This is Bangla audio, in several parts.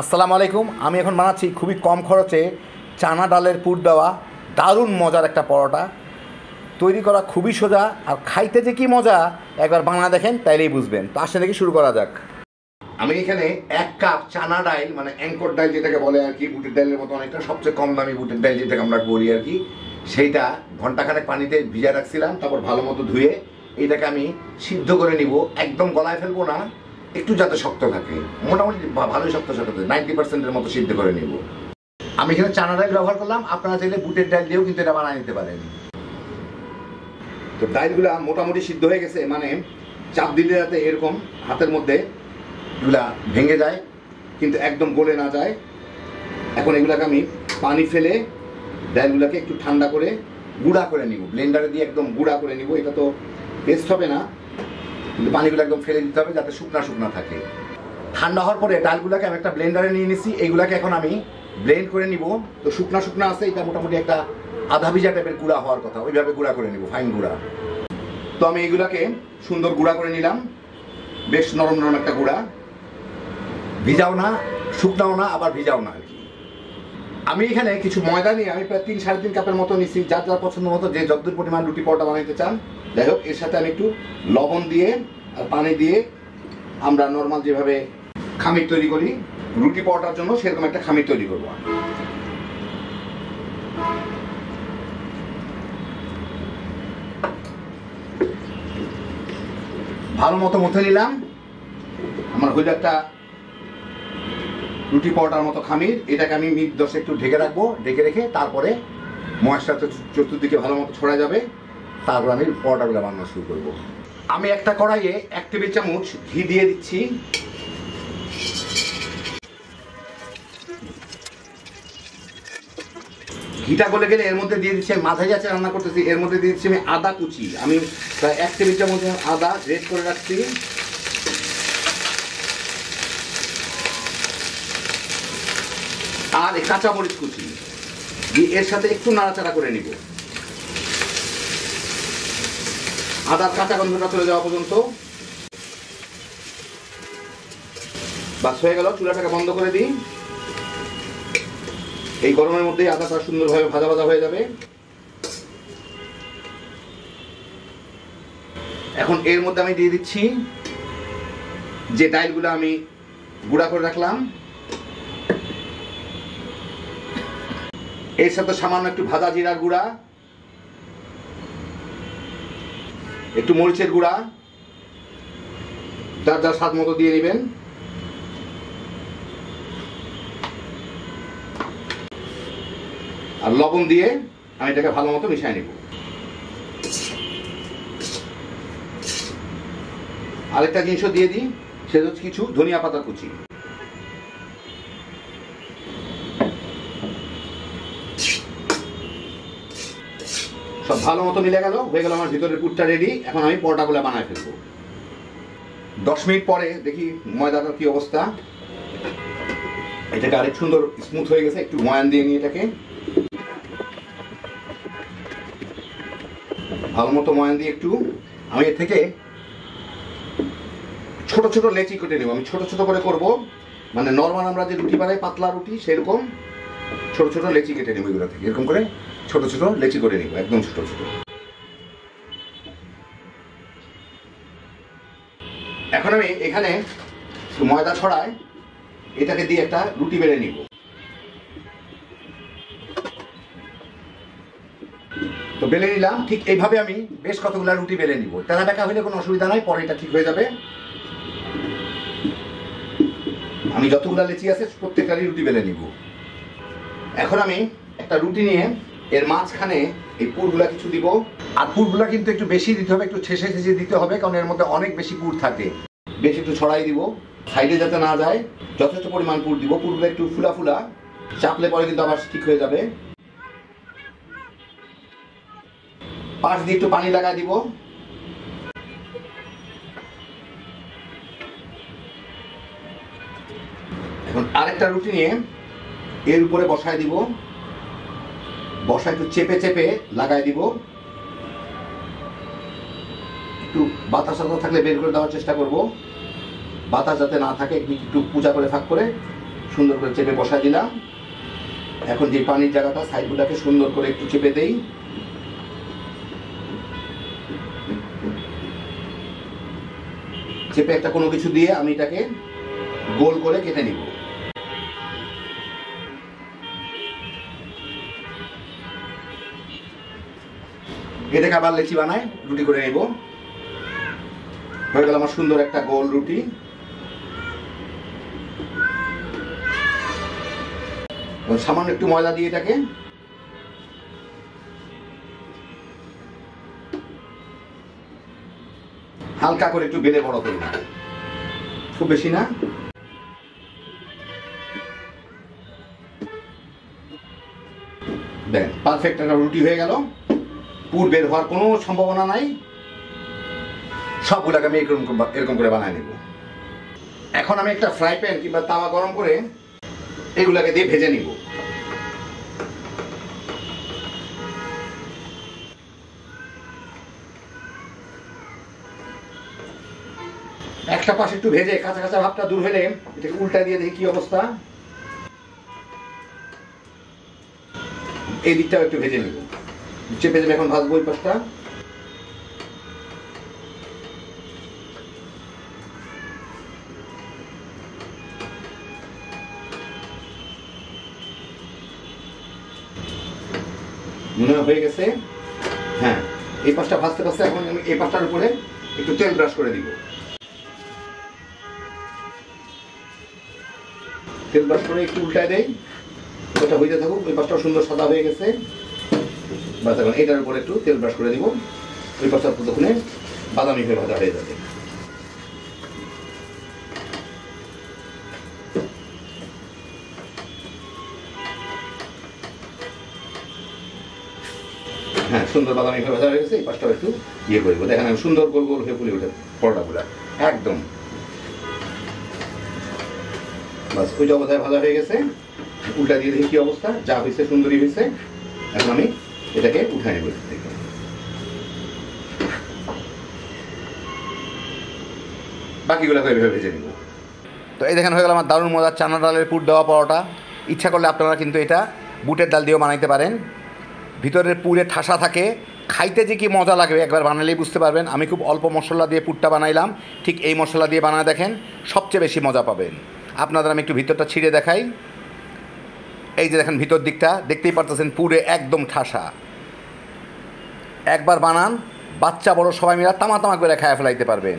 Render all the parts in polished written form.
আসসালামু আলাইকুম। আমি এখন বানাচ্ছি খুবই কম খরচে চানা ডালের পুর দেওয়া দারুণ মজার একটা পরোটা। তৈরি করা খুবই সোজা, আর খাইতে যে কী মজা একবার বানা দেখেন তাইলেই বুঝবেন। তো আসলে দেখি শুরু করা যাক। আমি এখানে 1 কাপ চানা ডাল, মানে অ্যাঙ্কর ডাল যেটাকে বলে আর কি, বুটের ডালের মতো অনেকটা, সবচেয়ে কম দামি বুটের ডাল যেটাকে আমরা বলি আর কি, সেইটা ঘন্টাখানেক পানিতে ভিজা রাখছিলাম। তারপর ভালো মতো ধুয়ে এইটাকে আমি সিদ্ধ করে নিব। একদম গলায় ফেলবো না, একটু যাতে শক্ত থাকে, মোটামুটি ভালোই শক্ত শক্ত 90%-এর মতো সিদ্ধ করে নিব। আমি এখানে চানা ডাল ব্যবহার করলাম, আপনারা চাইলে বুটের ডাল দিয়েও কিন্তু এটা বানিয়ে নিতে পারেন। তো ডালগুলা মোটামুটি সিদ্ধ হয়ে গেছে, মানে চাপ দিলে যাতে এরকম হাতের মধ্যে এগুলা ভেঙে যায়, কিন্তু একদম গলে না যায়। এখন এগুলাকে আমি পানি ফেলে ডালগুলাকে একটু ঠান্ডা করে গুঁড়া করে নিব, ব্লেন্ডারে দিয়ে একদম গুঁড়া করে নিব। এটা তো পেস্ট হবে না, কিন্তু পানিগুলো একদম ফেলে দিতে হবে যাতে শুকনা শুকনা থাকে। ঠান্ডা হওয়ার পরে ডালগুলাকে আমি একটা ব্লেন্ডারে নিয়ে নিছি, এইগুলাকে এখন আমি ব্লেন্ড করে নিব। তো শুকনা শুকনা আছে, এটা মোটামুটি একটা আধা ভিজা টাইপের গুঁড়া হওয়ার কথা, ওইভাবে গুঁড়া করে নিব, ফাইন গুঁড়া। তো আমি এইগুলাকে সুন্দর গুঁড়া করে নিলাম, বেশ নরম নরম একটা গুঁড়া, ভিজাও না শুকনাও না আবার ভিজাও না আর কি। আমি এখানে কিছু ময়দা নিয়ে আমি প্রায় 3-3.5 কাপের মতো নিচ্ছি, যার যার পছন্দ মতো যে যতদূর পরিমাণ রুটি পরোটা বানাইতে চান। যাই হোক, এর সাথে আমি একটু লবণ দিয়ে আর পানি দিয়ে আমরা নর্মাল যেভাবে খামির তৈরি করি রুটি পরোটার জন্য, সেরকম একটা খামির তৈরি করবো। ভালো মতো মথে নিলাম, আমার হইল একটা রুটি পরোটার মতো খামির। এটাকে আমি মিনিট 10 একটু ঢেকে রাখবো, ঢেকে রেখে তারপরে ময়েশ্চারটা চতুর্দিকে ভালো মতো ছড়া যাবে, তারপর আমি পরোটাগুলো বানানো শুরু করবো। আমি একটা কড়াইয়ে 1 টেবিল চামচ ঘি দিয়ে দিচ্ছি। ঘিটা গলে গেলে এর মধ্যে দিয়ে দিচ্ছি, আমি মাথায় যাচ্ছে রান্না করতেছি, এর মধ্যে দিয়ে দিচ্ছি আমি আদা কুচি। আমি প্রায় 1 টেবিল চামচ আদা গ্রেট করে রাখছি। আর কাঁচা মরিচ কুচি দিয়ে এর সাথে একটু নাড়াচাড়া করে নিব, আদার কাঁচা গন্ধটা চলে যাওয়া পর্যন্ত। বাস হয়ে গেল, চুলাটাকে বন্ধ করে দিই। এই গরমের মধ্যেই আদাটা সুন্দরভাবে ভাজা ভাজা হয়ে যাবে। এখন এর মধ্যে আমি দিয়ে দিচ্ছি যে ডালগুলো আমি গুঁড়া করে রাখলাম, এর সাথে সামান্য একটু ভাজা জিরার গুঁড়া, একটু মরিচের গুঁড়া, যার যার স্বাদ মতো দিয়ে নেবেন। আর লবণ দিয়ে আমি এটাকে ভালো মতো মিশিয়ে নিব। আরেকটা জিনিসও দিয়ে দিই, সেটা হচ্ছে কিছু ধনিয়া পাতা কুচি। সব ভালো মতো মিলে গেল, হয়ে গেল আমার ভিতরের পুরটা রেডি। এখন আমি পরোটাগুলো বানায় ফেলবো। 10 মিনিট পরে দেখি ময়দাটার কি অবস্থা। এটাকে আরেক সুন্দর স্মুথ হয়ে গেছে, একটু ময়ান দিয়ে নিয়ে এটাকে ভালো মতো ময়ান দিয়ে একটু আমি এর থেকে ছোট ছোট লেচি কেটে নেব। আমি ছোট ছোট করে করব, মানে নর্মাল আমরা যে রুটি বানাই পাতলা রুটি সেরকম ছোট ছোট লেচি কেটে নেব। এগুলো থেকে এরকম করে ছোট ছোট লেচি করে নিব, একদম ছোট ছোট। এখন আমি এখানে ময়দা ছড়ায় এটাকে দিয়ে একটা রুটি বেলে নিব। তো বেলে নিলাম, ঠিক এইভাবে আমি বেশ কতগুলো রুটি বেলে নিব। তেলা বেঁকা হলে কোনো অসুবিধা নাই, পরে এটা ঠিক হয়ে যাবে। আমি যতগুলো লেচি আছে প্রত্যেকটারই রুটি বেলে নিব। এখন আমি একটা রুটি নিয়ে এর মাঝখানে এই পুরগুলা কিছু দিব। আর পুরগুলা কিন্তু একটু বেশি দিতে হবে, একটু ছেঁচে ছেঁচে দিতে হবে, কারণ এর মধ্যে অনেক বেশি পুর থাকে। বেশি একটু ছড়াই দিব, সাইডে যাতে না যায়, যথেষ্ট পরিমাণ পুর দিব। পুরগুলো একটু ফুলা ফুলা, চাপলে পরে কিন্তু আবার ঠিক হয়ে যাবে। পাশ দিয়ে একটু পানি লাগাই দিব। এখন আরেকটা রুটি নিয়ে এর উপরে বসায় দিব, বসায় একটু চেপে চেপে লাগাই দিব। একটু বাতাস থাকলে বের করে দেওয়ার চেষ্টা করব, বাতাস যাতে না থাকে একটু পূজা করে ফাঁক করে সুন্দর করে চেপে বসাই দিলাম। এখন যে পানির জায়গাটা সাইডগুলোকে সুন্দর করে একটু চেপে দেই। চেপে একটা কোনো কিছু দিয়ে আমি এটাকে গোল করে কেটে নিব। এটাকে আবার লেচি বানায় রুটি করে নেব। হয়ে গেল আমার সুন্দর একটা গোল রুটি। সামান্য একটু ময়দা দিয়ে এটাকে হালকা করে একটু বেলে বড় করে নিই, খুব বেশি না। দেখ পারফেক্ট একটা রুটি হয়ে গেল। পুর বের হওয়ার কোনো সম্ভাবনা নাই। সবগুলোকে আমি এরকম করে বানায় নেব। এখন আমি একটা ফ্রাই প্যান কিংবা তাওয়া গরম করে এগুলাকে দিয়ে ভেজে নিব। একটা পাশ একটু ভেজে কাঁচা কাঁচা ভাবটা দূর হলে এটাকে উল্টা দিয়ে দেখি কি অবস্থা। এই দিকটাও একটু ভেজে নিব। চেপে চেপে এখন ভাজবো এই পাশটা। মনে হয়ে গেছে। হ্যাঁ, এই পাশটা ভাজতে ভাজতে এখন আমি এই পাশটার উপরে একটু তেল ব্রাশ করে দিব। তেল ব্রাশ করে একটু উল্টায় দেই, ওটা হইতে থাকুক। ওই পাশটাও সুন্দর সাদা হয়ে গেছে। বাস এখন এটার উপরে একটু তেল ব্রাশ করে দিব। ওই পাশটা ততক্ষণে বাদামি হয়ে ভাজা হয়ে যাবে। হ্যাঁ, সুন্দর বাদামি হয়ে ভাজা হয়ে গেছে। এই পাশটাও একটু ইয়ে করবো। দেখেন আমি সুন্দর গোল গোল হয়ে ফুলে ওঠে পরোটাগুলা একদম। বাস ওইটা অবস্থায় ভাজা হয়ে গেছে। উল্টা দিয়ে দেখি কি অবস্থা। যা হয়েছে সুন্দরই হয়েছে। এখন আমি এটাকে উঠাই নেব। বাকিগুলো এভাবে ভেজে নিব। তো এই দেখেন হয়ে গেল আমার দারুণ মজার চানা ডালের পুর দেওয়া পরোটা। ইচ্ছা করলে আপনারা কিন্তু এটা বুটের ডাল দিয়েও বানাইতে পারেন। ভিতরের পুরে ঠাসা থাকে, খাইতে যে কি মজা লাগবে একবার বানালেই বুঝতে পারবেন। আমি খুব অল্প মশলা দিয়ে পুরটা বানাইলাম, ঠিক এই মশলা দিয়ে বানায় দেখেন, সবচেয়ে বেশি মজা পাবেন। আপনাদের আমি একটু ভিতরটা ছিঁড়ে দেখাই। এই যে দেখেন ভিতর দিকটা দেখতেই পারতেছেন, পুরে একদম ঠাসা। একবার বানান, বাচ্চা বড় সবাই মিলে তামা তামা করে খায় ফেলাইতে পারবেন।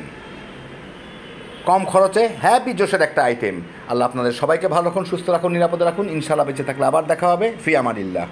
কম খরচে হ্যাপি জোশের একটা আইটেম। আল্লাহ আপনাদের সবাইকে ভালো রাখুন, সুস্থ রাখুন, নিরাপদে রাখুন। ইনশাআল্লাহ বেঁচে থাকলে আবার দেখা হবে। ফি আমানিল্লাহ।